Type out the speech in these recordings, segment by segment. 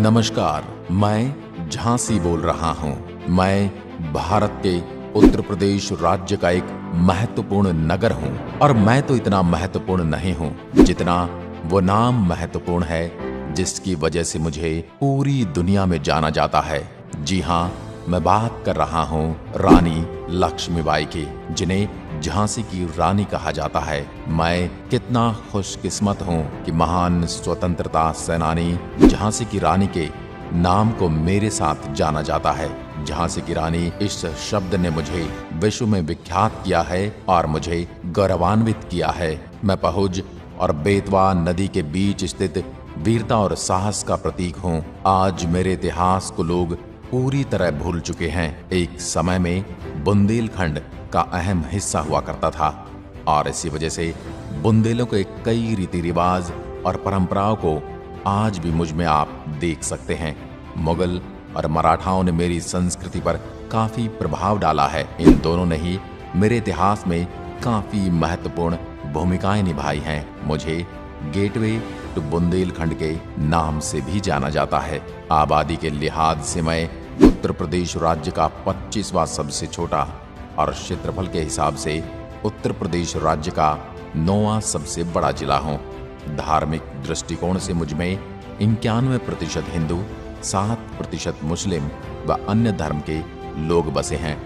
नमस्कार, मैं झांसी बोल रहा हूँ। मैं भारत के उत्तर प्रदेश राज्य का एक महत्वपूर्ण नगर हूँ और मैं तो इतना महत्वपूर्ण नहीं हूँ जितना वो नाम महत्वपूर्ण है जिसकी वजह से मुझे पूरी दुनिया में जाना जाता है। जी हाँ, मैं बात कर रहा हूँ रानी लक्ष्मीबाई की, जिन्हें झांसी की रानी कहा जाता है। मैं कितना खुशकिस्मत हूँ कि महान स्वतंत्रता सेनानी झांसी की रानी के नाम को मेरे साथ जाना जाता है। झांसी की रानी इस शब्द ने मुझे विश्व में विख्यात किया है और मुझे गौरवान्वित किया है। मैं पहुज और बेतवा नदी के बीच स्थित वीरता और साहस का प्रतीक हूँ। आज मेरे इतिहास को लोग पूरी तरह भूल चुके हैं। एक समय में बुंदेलखंड का अहम हिस्सा हुआ करता था और इसी वजह से बुंदेलों के कई रीति रिवाज और परंपराओं को आज भी मुझ में आप देख सकते हैं। मुगल और मराठाओं ने मेरी संस्कृति पर काफी प्रभाव डाला है। इन दोनों ने ही मेरे इतिहास में काफी महत्वपूर्ण भूमिकाएं निभाई हैं। मुझे गेटवे टू बुंदेलखंड के नाम से भी जाना जाता है। आबादी के लिहाज से मैं उत्तर प्रदेश राज्य का 25वां सबसे छोटा और क्षेत्रफल के हिसाब से उत्तर प्रदेश राज्य का 9वां सबसे बड़ा जिला हूँ। धार्मिक दृष्टिकोण से मुझ में 91% हिंदू, 7% मुस्लिम व अन्य धर्म के लोग बसे हैं।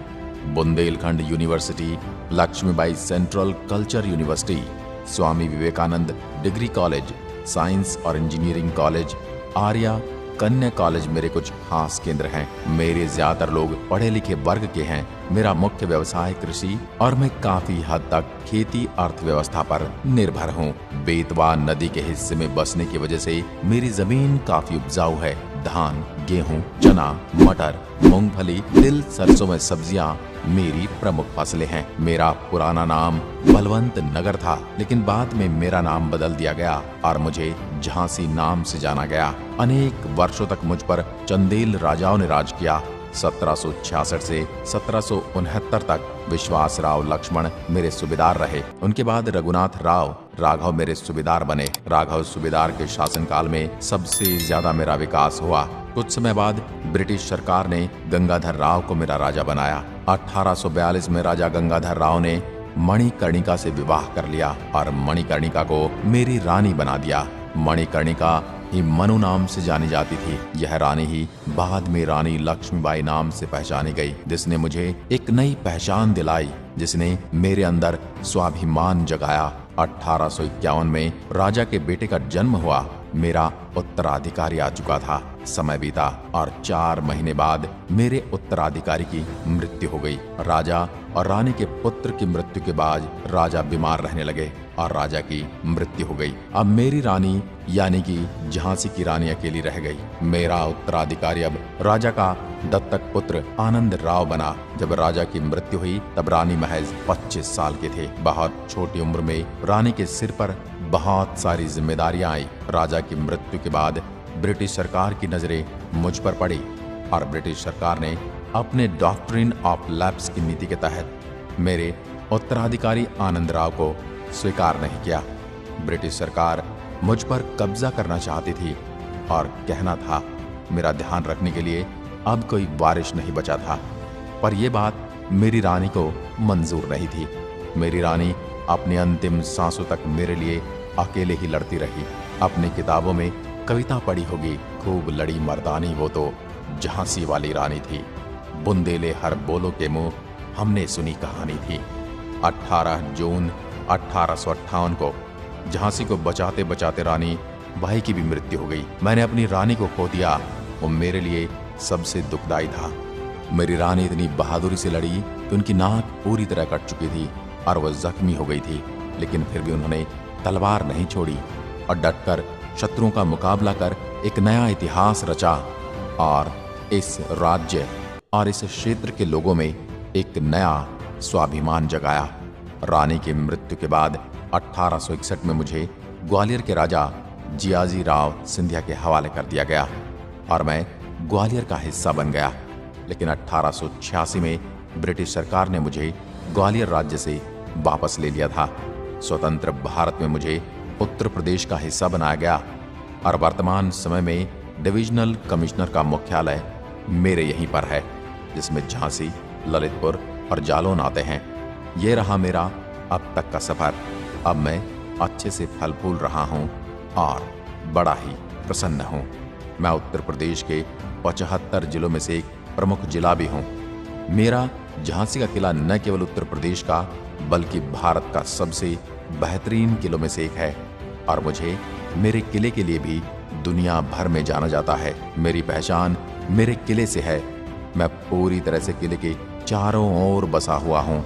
Bundelkhand university, Laxmibai central culture university, Swami Vivekananda degree college, science और engineering college, Arya Kanya college मेरे कुछ खास केंद्र हैं। मेरे ज्यादातर लोग पढ़े लिखे वर्ग के हैं। मेरा मुख्य व्यवसाय कृषि और मैं काफी हद तक खेती अर्थव्यवस्था पर निर्भर हूँ। बेतवा नदी के हिस्से में बसने की वजह से मेरी जमीन काफी उपजाऊ है। धान, गेहूं, चना, मटर, मूंगफली, तिल, सरसों में सब्जियां मेरी प्रमुख फसलें हैं। मेरा पुराना नाम बलवंत नगर था, लेकिन बाद में मेरा नाम बदल दिया गया और मुझे झांसी नाम से जाना गया। अनेक वर्षों तक मुझ पर चंदेल राजाओं ने राज किया। 1766 से 1769 तक विश्वास राव लक्ष्मण मेरे सूबेदार रहे। उनके बाद रघुनाथ राव राघव मेरे सूबेदार बने। राघव सूबेदार के शासनकाल में सबसे ज्यादा मेरा विकास हुआ। कुछ समय बाद ब्रिटिश सरकार ने गंगाधर राव को मेरा राजा बनाया। 1842 में राजा गंगाधर राव ने मणिकर्णिका से विवाह कर लिया और मणिकर्णिका को मेरी रानी बना दिया। मणिकर्णिका ही मनु नाम से जानी जाती थी। यह रानी ही बाद में रानी लक्ष्मीबाई नाम से पहचानी गई, जिसने मुझे एक नई पहचान दिलाई, जिसने मेरे अंदर स्वाभिमान जगाया। 1851 में राजा के बेटे का जन्म हुआ। मेरा उत्तराधिकारी आ चुका था। समय बीता और 4 महीने बाद मेरे उत्तराधिकारी की मृत्यु हो गई। राजा और रानी के पुत्र की मृत्यु के बाद राजा बीमार रहने लगे और राजा की मृत्यु हो गई। अब मेरी रानी यानी कि झांसी की रानी अकेली रह गई। मेरा उत्तराधिकारी अब राजा का दत्तक पुत्र आनंद राव बना। जब राजा की मृत्यु हुई तब रानी महज 25 साल के थे। बहुत छोटी उम्र में रानी के सिर पर बहुत सारी जिम्मेदारियां आई। राजा की मृत्यु के बाद ब्रिटिश सरकार की नजरें मुझ पर पड़ी और ब्रिटिश सरकार ने अपने डॉक्ट्रिन ऑफ लैप्स की नीति के तहत मेरे उत्तराधिकारी आनंद राव को स्वीकार नहीं किया। ब्रिटिश सरकार मुझ पर कब्जा करना चाहती थी और कहना था मेरा ध्यान रखने के लिए अब कोई वारिश नहीं बचा था। पर यह बात मेरी रानी को मंजूर नहीं थी। मेरी रानी अपनी अंतिम सांसों तक मेरे लिए अकेले ही लड़ती रही। अपनी किताबों में कविता पढ़ी होगी, खूब लड़ी मर्दानी वो तो झांसी वाली रानी थी। बुंदेले हर बोलो के मुंह हमने सुनी कहानी थी। 18 जून 1858 को झांसी को बचाते बचाते रानी बाई की भी मृत्यु हो गई। मैंने अपनी रानी को खो दिया। वो मेरे लिए सबसे दुखदाई था। मेरी रानी इतनी बहादुरी से लड़ी कि उनकी नाक पूरी तरह कट चुकी थी और वह जख्मी हो गई थी, लेकिन फिर भी उन्होंने तलवार नहीं छोड़ी और डटकर शत्रुओं का मुकाबला कर एक नया इतिहास रचा और इस राज्य और इस क्षेत्र के लोगों में एक नया स्वाभिमान जगाया। रानी की मृत्यु के बाद 1861 में मुझे ग्वालियर के राजा जियाजी राव सिंधिया के हवाले कर दिया गया और मैं ग्वालियर का हिस्सा बन गया। लेकिन 1886 में ब्रिटिश सरकार ने मुझे ग्वालियर राज्य से वापस ले लिया था। स्वतंत्र भारत में मुझे उत्तर प्रदेश का हिस्सा बनाया गया और वर्तमान समय में डिविजनल कमिश्नर का मुख्यालय मेरे यहीं पर है, जिसमें झांसी, ललितपुर और जालौन आते हैं। ये रहा मेरा अब तक का सफर। अब मैं अच्छे से फल फूल रहा हूँ और बड़ा ही प्रसन्न हूँ। मैं उत्तर प्रदेश के 75 जिलों में से एक प्रमुख जिला भी हूँ। मेरा झांसी का किला न केवल उत्तर प्रदेश का बल्कि भारत का सबसे बेहतरीन किलों में से एक है और मुझे मेरे किले के लिए भी दुनिया भर में जाना जाता है। मेरी पहचान मेरे किले से है। मैं पूरी तरह से किले के चारों ओर बसा हुआ हूँ।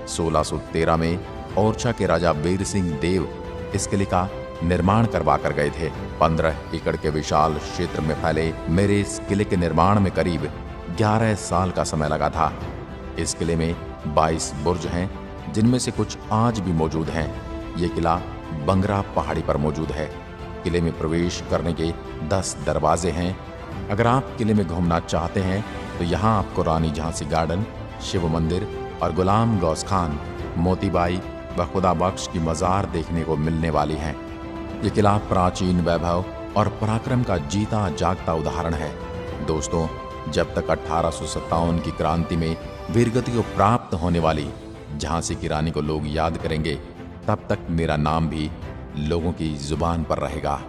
1613 में ओरछा के राजा वीर सिंह देव इस किले का निर्माण करवा कर गए थे। 15 एकड़ के विशाल क्षेत्र में फैले मेरे इस किले के निर्माण में करीब 11 साल का समय लगा था। इस किले में 22 बुर्ज हैं, जिनमें से कुछ आज भी मौजूद हैं। ये किला बंगरा पहाड़ी पर मौजूद है। किले में प्रवेश करने के 10 दरवाजे हैं। अगर आप किले में घूमना चाहते हैं तो यहाँ आपको रानी झांसी गार्डन, शिव मंदिर और गुलाम गौस खान, मोतीबाई व खुदा बख्श की मजार देखने को मिलने वाली हैं। ये किला प्राचीन वैभव और पराक्रम का जीता जागता उदाहरण है। दोस्तों, जब तक 1857 की क्रांति में वीरगति को प्राप्त होने वाली झांसी की रानी को लोग याद करेंगे, तब तक मेरा नाम भी लोगों की जुबान पर रहेगा।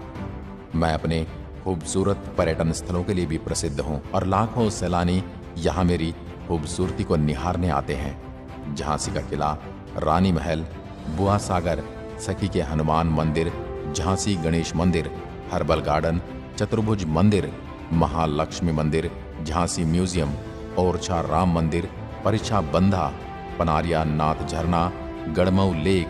मैं अपने खूबसूरत पर्यटन स्थलों के लिए भी प्रसिद्ध हूँ और लाखों सैलानी यहाँ मेरी खूबसूरती को निहारने आते हैं। झांसी का किला, रानी महल, बुआ सागर, सखी के हनुमान मंदिर, झांसी गणेश मंदिर, हर्बल गार्डन, चतुर्भुज मंदिर, महालक्ष्मी मंदिर, झांसी म्यूजियम, ओरछा राम मंदिर, परिछा बंधा, पनारिया नाथ झरना, गढ़मऊ लेक,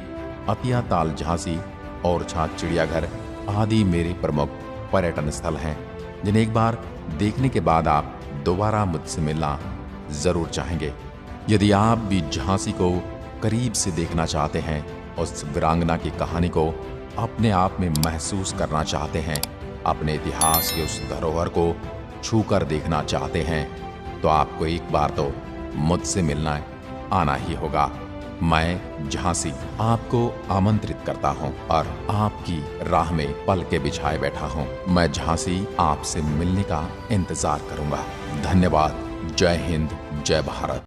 अतिया ताल झांसी, ओरछा चिड़ियाघर आदि मेरे प्रमुख पर्यटन स्थल हैं, जिन्हें एक बार देखने के बाद आप दोबारा मुझसे मिलना जरूर चाहेंगे। यदि आप भी झांसी को करीब से देखना चाहते हैं, उस वीरांगना की कहानी को अपने आप में महसूस करना चाहते हैं, अपने इतिहास के उस धरोहर को छूकर देखना चाहते हैं, तो आपको एक बार तो मुझसे मिलना आना ही होगा। मैं झांसी आपको आमंत्रित करता हूं और आपकी राह में पल के बिछाए बैठा हूं। मैं झांसी आपसे मिलने का इंतजार करूंगा। धन्यवाद। जय हिंद, जय भारत।